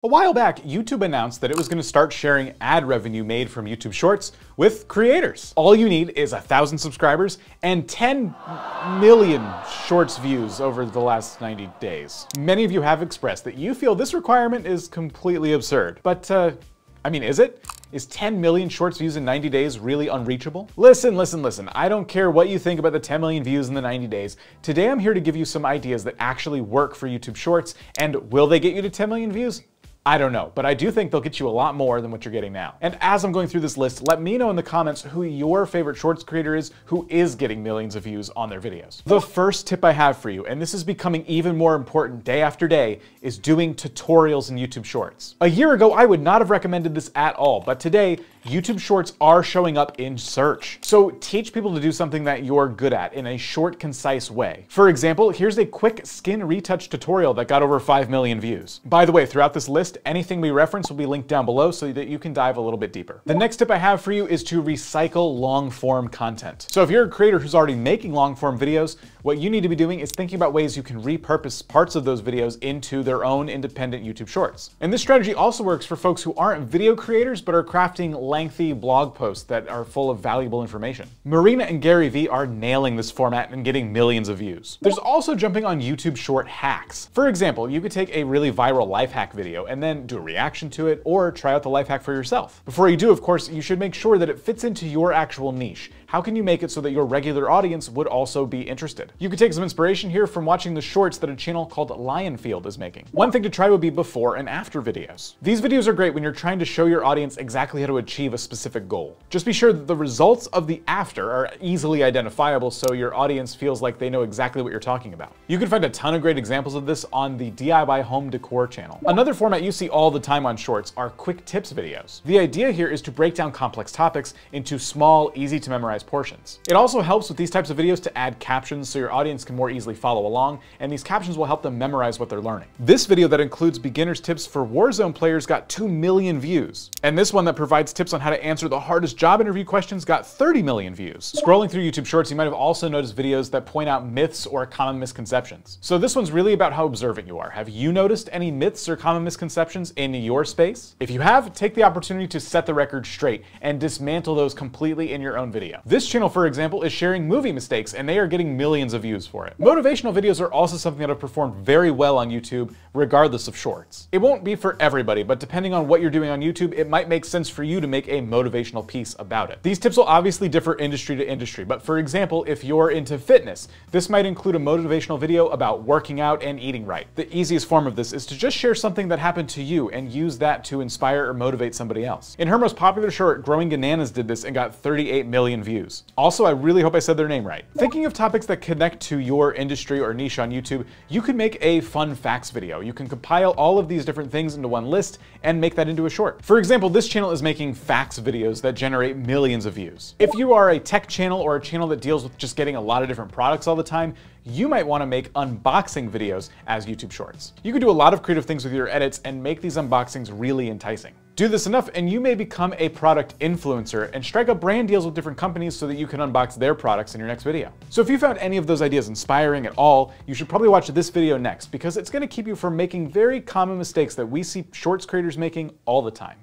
A while back, YouTube announced that it was going to start sharing ad revenue made from YouTube Shorts with creators. All you need is 1,000 subscribers and 10 million Shorts views over the last 90 days. Many of you have expressed that you feel this requirement is completely absurd. But, is it? Is 10 million Shorts views in 90 days really unreachable? Listen. I don't care what you think about the 10 million views in the 90 days. Today I'm here to give you some ideas that actually work for YouTube Shorts. And will they get you to 10 million views? I don't know, but I do think they'll get you a lot more than what you're getting now. And as I'm going through this list, let me know in the comments who your favorite Shorts creator is who is getting millions of views on their videos. The first tip I have for you, and this is becoming even more important day after day, is doing tutorials in YouTube Shorts. A year ago, I would not have recommended this at all, but today, YouTube Shorts are showing up in search. So teach people to do something that you're good at in a short, concise way. For example, here's a quick skin retouch tutorial that got over 5 million views. By the way, throughout this list, anything we reference will be linked down below so that you can dive a little bit deeper. The next tip I have for you is to recycle long-form content. So if you're a creator who's already making long-form videos, what you need to be doing is thinking about ways you can repurpose parts of those videos into their own independent YouTube Shorts. And this strategy also works for folks who aren't video creators but are crafting lengthy blog posts that are full of valuable information. Marina and Gary Vee are nailing this format and getting millions of views. There's also jumping on YouTube short hacks. For example, you could take a really viral life hack video and then do a reaction to it or try out the life hack for yourself. Before you do, of course, you should make sure that it fits into your actual niche. How can you make it so that your regular audience would also be interested? You could take some inspiration here from watching the shorts that a channel called Lionfield is making. One thing to try would be before and after videos. These videos are great when you're trying to show your audience exactly how to achieve a specific goal. Just be sure that the results of the after are easily identifiable so your audience feels like they know exactly what you're talking about. You can find a ton of great examples of this on the DIY Home Decor channel. Another format you see all the time on Shorts are quick tips videos. The idea here is to break down complex topics into small, easy to memorize portions. It also helps with these types of videos to add captions so your audience can more easily follow along, and these captions will help them memorize what they're learning. This video that includes beginner's tips for Warzone players got 2 million views. And this one that provides tips on how to answer the hardest job interview questions got 30 million views. Scrolling through YouTube Shorts, you might have also noticed videos that point out myths or common misconceptions. So this one's really about how observant you are. Have you noticed any myths or common misconceptions in your space? If you have, take the opportunity to set the record straight and dismantle those completely in your own video. This channel, for example, is sharing movie mistakes, and they are getting millions of views for it. Motivational videos are also something that have performed very well on YouTube, regardless of Shorts. It won't be for everybody, but depending on what you're doing on YouTube, it might make sense for you to make a motivational piece about it. These tips will obviously differ industry to industry, but for example, if you're into fitness, this might include a motivational video about working out and eating right. The easiest form of this is to just share something that happened to you and use that to inspire or motivate somebody else. In her most popular short, Growing Bananas did this and got 38 million views. Also, I really hope I said their name right. Thinking of topics that connect to your industry or niche on YouTube, you could make a fun facts video. You can compile all of these different things into one list and make that into a short. For example, this channel is making facts videos that generate millions of views. If you are a tech channel or a channel that deals with just getting a lot of different products all the time, you might want to make unboxing videos as YouTube Shorts. You can do a lot of creative things with your edits and make these unboxings really enticing. Do this enough and you may become a product influencer and strike up brand deals with different companies so that you can unbox their products in your next video. So if you found any of those ideas inspiring at all, you should probably watch this video next because it's going to keep you from making very common mistakes that we see Shorts creators making all the time.